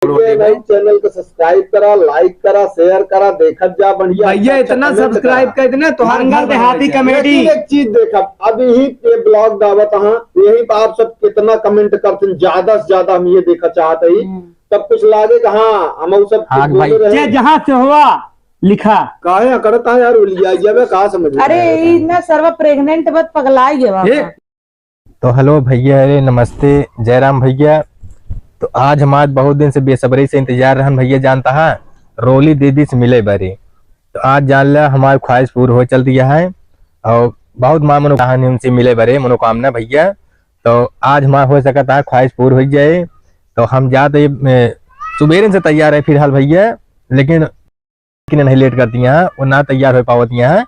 Channel को subscribe करा, like करा, शेयर करा, देखा जा बढ़िया भैया इतना सब्सक्राइब कर देना तो हर घर देहाती कमेटी एक चीज देखा अभी ही ये ब्लॉग दावत यही पर आप सब कितना कमेंट करते हैं, ज्यादा से ज्यादा हम ये देखा चाहते ही तब कुछ लागे हाँ हम सब जहाँ से हुआ लिखा कहा करता है यार लिया मैं कहा समझ अरे इतना सर्व प्रेग्नेंट बत पगलाई है। तो हेलो भैया, अरे नमस्ते जयराम भैया। तो आज हमारे बहुत दिन से बेसब्री से इंतजार रहन भैया जानता है रोली दीदी से मिले बारी। तो आज जान लिया हमारी ख्वाहिश पूरी हो चल दिया है और बहुत माँ मनोकामना उनसे मिले बारे मनोकामना भैया। तो आज हमारा हो सकता है ख्वाहिश पूरी हो जाए। तो हम जाते सुबेरे से तैयार है फिलहाल भैया, लेकिन नहीं लेट करती हैं और ना तैयार हो पावती हैं।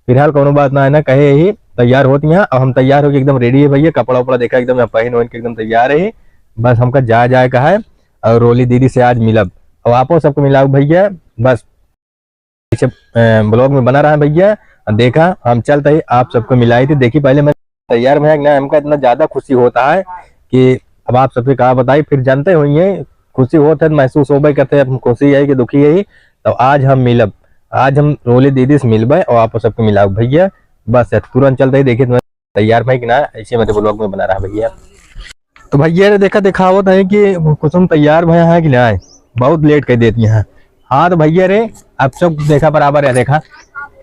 फिलहाल कोनो बात ना है ना कहे ही तैयार होती हैं और हम तैयार होकर एकदम रेडी है भैया। कपड़ा उपड़ा देखा एकदम पहन वहन के एकदम तैयार है। बस हमका जाए का है और रोली दीदी से आज मिलब और आपो सबको मिलाओ भैया। बस ब्लॉग में बना रहा है भैया। देखा हम चलते ही आप सबको मिलाई थी। देखी पहले मैं तैयार भैया ना हमका इतना ज्यादा खुशी होता है कि अब आप सबसे कहा बताई फिर जानते हुए खुशी होता है महसूस हो करते हैं खुशी है कि दुखी है। तो आज हम मिलब, आज हम रोली दीदी से मिलबे और आप सबको मिलाओ भैया। बस तुरंत चलते ही देखिए तैयार भाई कि ना ऐसे मेरे ब्लॉग में बना रहा भैया। तो भैया ने देखा दिखावत है कि कुसुम तैयार भैया है कि ना बहुत लेट कर देती हैं। हाँ तो भैया रे अब सब देखा बराबर है देखा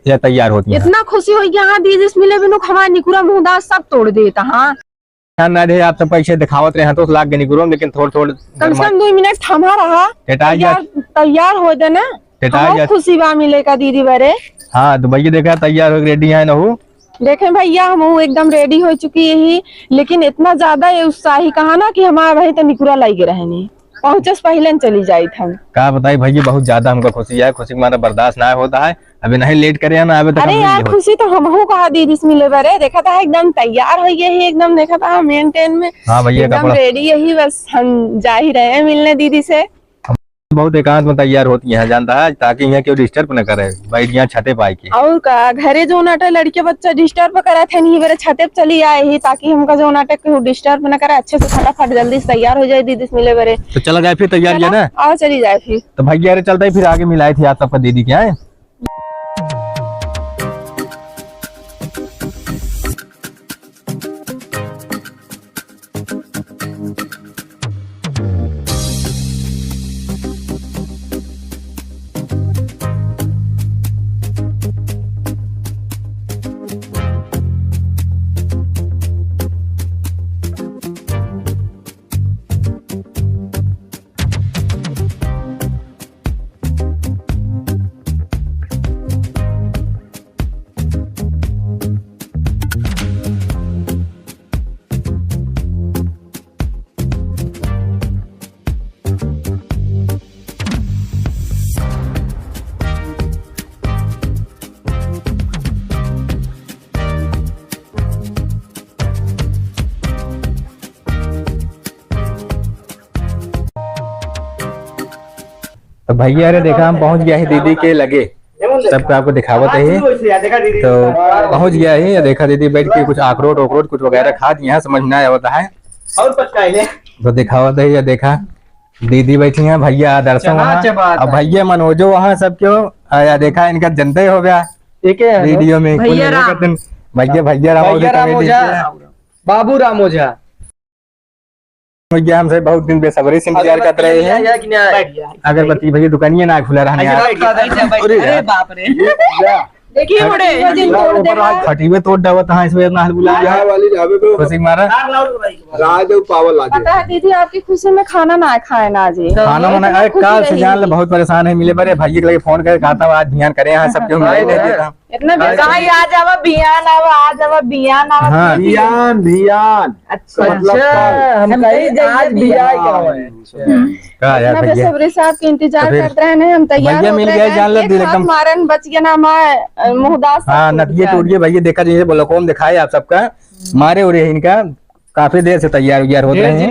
या तैयार होती है। इतना खुशी हो गया दीदी से मिले बिनु हमारा निकुरा मुंह सब तोड़ देता। हाँ ना रे आप सब पैसे दिखावत रहे तो लाग गए निकुरो, लेकिन थोड़ा थोड़ा कम से कम 2 मिनट थमा रहा तैयार हो जाए ना खुशी बा मिलेगा दीदी बरे। हाँ तो भैया देखा तैयार हो रेडी है ना देखे भैया हम एकदम रेडी हो चुकी है, लेकिन इतना ज्यादा ये उत्साही कहा ना कि हमारा भाई तो निकुरा लागे रहने पहुंचे पहले चली जाये हम का बताई भैया बहुत ज्यादा हमको खुशी है। खुशी माना बर्दाश्त ना होता है अभी नहीं लेट करे ना अभी तक। अरे यार खुशी तो हम कहा दीदी से मिले बरे देखा था एकदम तैयार हो गए ही एकदम देखा था मेंटेन में। हाँ भैया एकदम रेडी यही बस हम जा ही रहे हैं मिलने दीदी से। बहुत एकांत में तैयार होती है जानता है ताकि यहाँ क्यों डिस्टर्ब न करे भाई यहाँ छते पाए की। और का घरे जो नाटक लड़के बच्चा डिस्टर्ब करे थे नहीं मेरे छते पे चली आए ही ताकि हमका जो नाटक डिस्टर्ब न करे अच्छे से फटाफट जल्दी से तैयार हो जाए दीदी से मिले बरे। तो चला जाए फिर तैयार है ना आओ चली जाए फिर। तो भैया चलता है फिर आगे मिलाई थी आप सबका दीदी क्या है। तो भैया अरे देखा हम पहुंच गया है दीदी के लगे सबको आपको दिखावत है। तो पहुंच गया है देखा दीदी बैठ के कुछ अखरोट वखरोट कुछ वगैरह खा दिया समझ में आता है तो दिखावत है। ये देखा दीदी बैठी है भैया दर्शन और भैया मनोजो वहाँ सब क्यों आया देखा इनका जनता हो गया वीडियो में भैया बाबू रामोजा भैया हमसे बहुत दिन बेसब्री से इंतजार कर रहे हैं। अगरबत्ती भैया दुकानिया ना खुला देखिए फटी हुए तोड़ डावत इसमें इतना हल बुला खुशी मारा पता है दीदी आपकी खुशी में खाना ना खाए ना जी खाना मना कल से जान बहुत परेशान है मिले बड़े भैया के लगे फोन करके कहा था आज ध्यान करे सब क्यों इतना आज आवा बियान आवा आज आवा बियान आवा। हाँ बियान अच्छा हम आज बेसब्री से आपके इंतजार कर रहे हैं हम तैयार मिल गया जान लो एकदम मारन बच गया ना मैं मुहदास। हाँ नतिये टूट गए भैया देखा जाइए बोलो कौन दिखाए आप सबका मारे हो रहे इनका काफी देर से तैयार हो रहे हैं।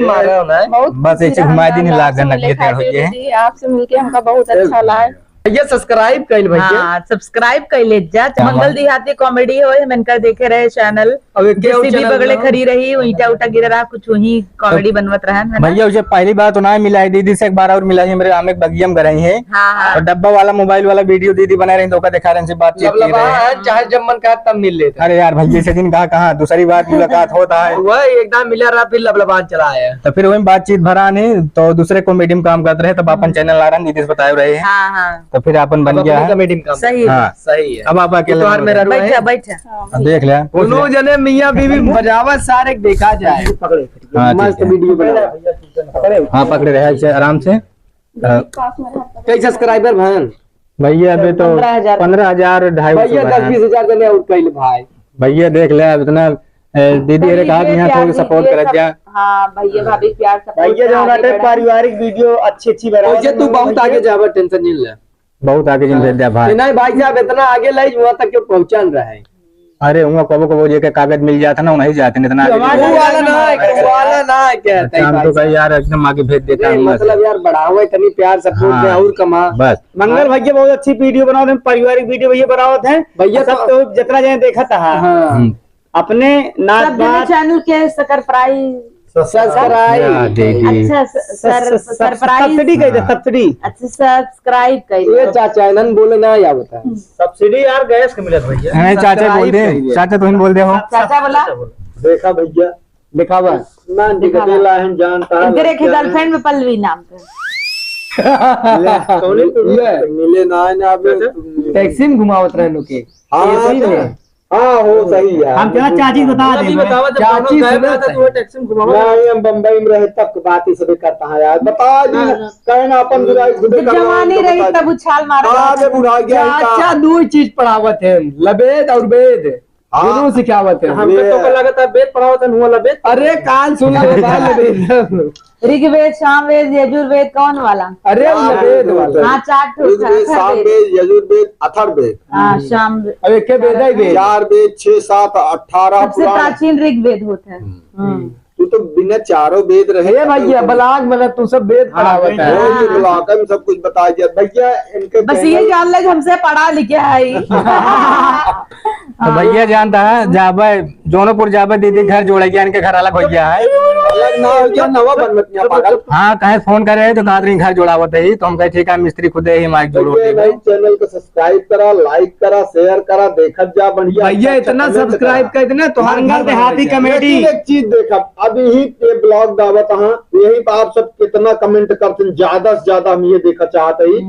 बस ऐसे घुमा दिन लाग नतिये तैयार हो गए। आपसे मिलके हमका बहुत अच्छा लगा भैया सब्सक्राइब कर भैया। हाँ सब्सक्राइब कर ले जा। मंगल देहाती कॉमेडी हो मैंने देखे रहे चैनल। केहू सीधी चैनल बगले ना? खड़ी रही ईटा उटा गिर रहा कुछ वही कॉमेडी बनवत रहा है ना? भैया उसे पहली बार तो ना मिला है, दीदी से एक बार और मिला है, मेरे आम एक बगियम कर रही है हाँ हाँ और डब्बा वाला मोबाइल वाला वीडियो दीदी बना रही, धोखा दिखा रहे हैं, बातचीत मतलब की रहे हैं। चाहे जब मन कहा तब मिल लेते। अरे यार भैया से दिन कहाँ दूसरी बार मुलाकात होता है, वह एकदम मिला रहा फिर लबलबान चला आया। तो फिर वही बातचीत भरा नहीं तो दूसरे कॉमेडी में काम करते रहे, तब अपन चैनल आ रहा है, दीदी से बताए रहे हैं, हाँ हाँ तो फिर अपन बन गया है। कॉमेडी में काम सही है। हाँ सही है। अब आप अकेले त्योहार मेरा रुआ बैठा है। बैठा देख लिया दोनों जने मियाँ बीवी बजावत सारे देखा जाए। हाँ, मस्त ठीक है। वीडियो बना। हाँ पकड़े रहे ऐसे आराम से। कई सब्सक्राइबर भान भैया अभी तो 15,000 15,000 250 भैया 10-20 हजार जने आउट कैल भाई। भैया देख ले अब इतना दीदी ने कहा कि यहाँ थोड़ी सपोर्ट कर दिया। हाँ भैया भाभी प्यार भैया जो नाटे पारिवारिक वीडियो अच्छी बना। ओजे तू बहुत आगे जावा, टेंशन नहीं ले। बहुत आगे जिन भेज दिया भाई। नहीं भाई साहब इतना आगे लाई वहां तक क्यों पहुंचल रहा है। अरे उनको कबो कबो जे के कागज मिल जाता ना नहीं जाते इतना आगे। वो वाला ना है, वो वाला ना है कहते हैं शाम भाई तो साहब। भाई यार एकदम आगे भेज देता नहीं, हूँ मतलब यार बढ़ाओ इतनी प्यार सपोर्ट हाँ। दे और कमा। बस। मंगल भैया बहुत अच्छी वीडियो बनाओ थे, पारिवारिक वीडियो भैया बनावत है भैया सब तो जितना जने देखा था हाँ अपने नाच सब जने बात चैनल के सरप्राइज सब्सक्राइब। देखिए अच्छा सरप्राइज सब्सिडी कही थे सब्सिडी। अच्छा सब्सक्राइब ये कर चाचा इन्हन बोले ना या बता। सब्सिडी यार गैस के मिलत भैया। नहीं चाचा बोल दे, चाचा तुम बोल दे हो। चाचा बोला देखा भैया दिखावा ना दिखतेला है जानता इनके एक गर्लफ्रेंड में पल्लवी नाम का मिले ना ना टैक्सी में घुमावत रहे लोग के। हाँ हो सही है। हम चला चाची बता दे। चाची टैक्सी में नहीं हम बम्बई में रहे तब बात ही सभी करता है यार। बता दी कहना अपन बुराई खुद जब जवानी रही तब उछाल मारा आगे बुढ़ा गया चाचा दो चीज पढ़ावत है, लबेद और वेद दोनों सिखावत है। हमको तो लगा था वेद पढ़ावत है हुआ लबेद। अरे कान सुना लबेद। ऋग्वेद सामवेद यजुर्वेद कौन वाला? अरे वो लबेद वाला। हाँ 4 ठो ऋग्वेद सामवेद यजुर्वेद अथर्ववेद। हाँ शाम अब एक के वेद है वेद। 4 वेद 6 7 18 सबसे पुराण। प्राचीन ऋग्वेद होता है। तू तो बिना चारों वेद रहे। हे भैया ब्लाग में तू सब वेद पढ़ावत है। वो तो ब्लॉक में सब कुछ बता दिया भैया इनके बस ये जान ले हमसे पढ़ा लिखे आई। तो भैया जानता है जाबे जौनपुर जाबे दीदी घर जोड़ गया, इनके घर अलग हो गया है। अलग ना हो गया नवा बनमतिया पागल। हाँ कहे फोन करे तो कहा घर जोड़ावत है, तो हम कहे ठीक है मिस्त्री खुद ही माइक जोड़ो। भाई चैनल को सब्सक्राइब करा, लाइक करा, शेयर करा, देखत जा बढ़िया। भैया इतना सब्सक्राइब कर देना तो मंगल देहाती कमेटी एक चीज देखा अभी ही ये ब्लॉग दावत हाँ यही पे आप सब कितना कमेंट करते हैं, ज्यादा से ज्यादा हम ये देखा चाहते ही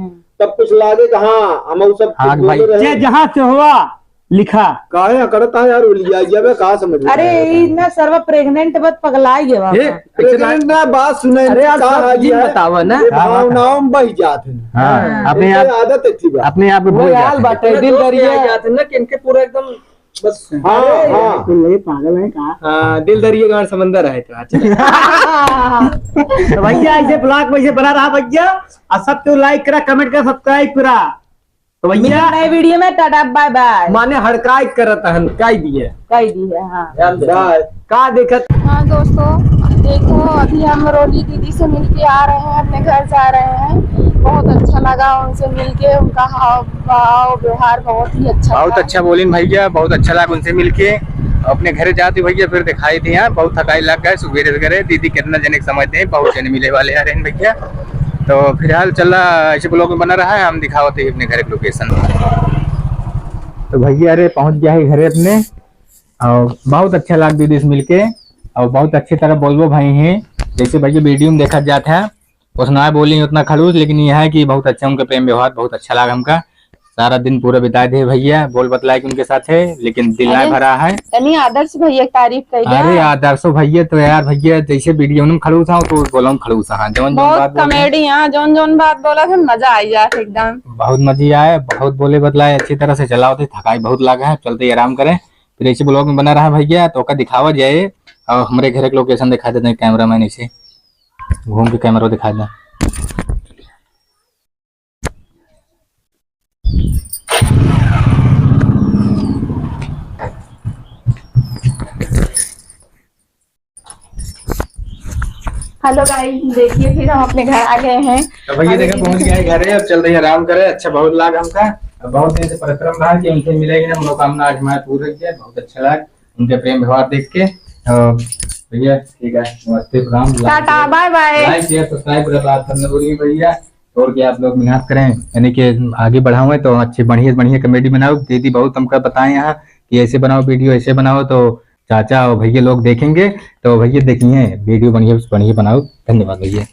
तब कुछ लागे हाँ हम वो सब हाँ, भाई। जहाँ से हुआ लिखा काहे करता है यार उलिया जब कहा समझ में अरे इतना सर्व प्रेग्नेंट बत पगलाई है बाबा। प्रेग्नेंट ना बात सुने अरे यार सब चीज बतावा ना। भावनाओं में बह जाते हैं। हाँ अपने आप आदत अच्छी बात। अपने आप वो भूल यार जाते हैं। बाटे दिल दरिया जाते ना कि इनके पूरा एकदम बस। हाँ हाँ पागल है कहा। हाँ दिल दरिया गांव समंदर है तो तो भैया ऐसे ब्लॉग वैसे बना रहा भैया और सब तो लाइक करा कमेंट करा सब्सक्राइब करा तो भैया नए वीडियो में टाटा बाय बाय माने हड़काई करत हन काई दिए कह दी है। हाँ बाय। का देखत। हाँ दोस्तों देखो अभी हम रोली दीदी से मिलके आ रहे हैं, अपने घर जा रहे हैं। बहुत अच्छा लगा उनसे मिलके, उनका हाव भाव व्यवहार बहुत ही अच्छा बहुत था। अच्छा बोलिन भैया, बहुत अच्छा लगा उनसे मिलके। अपने घर जाते भैया फिर दिखाई थी यहाँ बहुत थकाई लग गए सुबह करे दीदी कितना जने समझते हैं, बहुत जने मिले वाले आ रहे हैं भैया। तो फिलहाल चल रहा ऐसे ब्लॉग में बना रहा है, हम दिखावते अपने घर के लोकेशन। तो भैया अरे पहुंच गया है घरे अपने और बहुत अच्छा लगा दीदी से मिलके और बहुत अच्छी तरह बोलबो भाई हैं जैसे भैया वीडियो में देखा जाता है उतना बोली उतना खड़ूस, लेकिन यह है कि बहुत अच्छा उनका प्रेम व्यवहार बहुत अच्छा लगा हमका। सारा दिन पूरा बिता दे भैया बोल बतलाए कि उनके साथ है लेकिन दिल ना भरा है। तनी आदर्श भैया की तारीफ कर अरे आदर्शो भैया तो यार भैया जैसे वीडियो में खड़ूस था तो बोला खड़ूस हाँ जौन बहुत कॉमेडी यहाँ जौन जौन बात बोला था मजा आई जाए एकदम। बहुत मजा आया, बहुत बोले बतलाए अच्छी तरह से चलाओ थे, थकाई बहुत लगा है, चलते आराम करें। फिर ऐसे ब्लॉग में बना रहा भैया तो का दिखावा जाए और हमारे घर के लोकेशन दिखा देते हैं कैमरा मैन इसे घूम के कैमरा दिखा दें। हेलो गाइस, देखिए फिर हम अपने घर आ गए हैं। तो भैया देखो पहुंच गए घर है, अब चल रही आराम करे। अच्छा बहुत लाग हमका, अब बहुत दिन से परिश्रम रहा कि उनसे मिलेगी ना, मनोकामना आज हमारा पूरा किया। बहुत अच्छा लगा उनके प्रेम व्यवहार देख के। भैया ठीक है, नमस्ते, प्रणाम, tata, bye bye. Like share subscribe बात करने बोलिए भैया। और क्या आप लोग मेहनत करें, यानी कि आगे बढ़ाओ तो अच्छी बढ़िया बढ़िया कॉमेडी बनाओ। दीदी बहुत हमका बताए यहाँ कि ऐसे बनाओ वीडियो, ऐसे बनाओ, तो चाचा और भैया लोग देखेंगे। तो भैया देखिए वीडियो बढ़िया बढ़िया बनाओ। धन्यवाद भैया।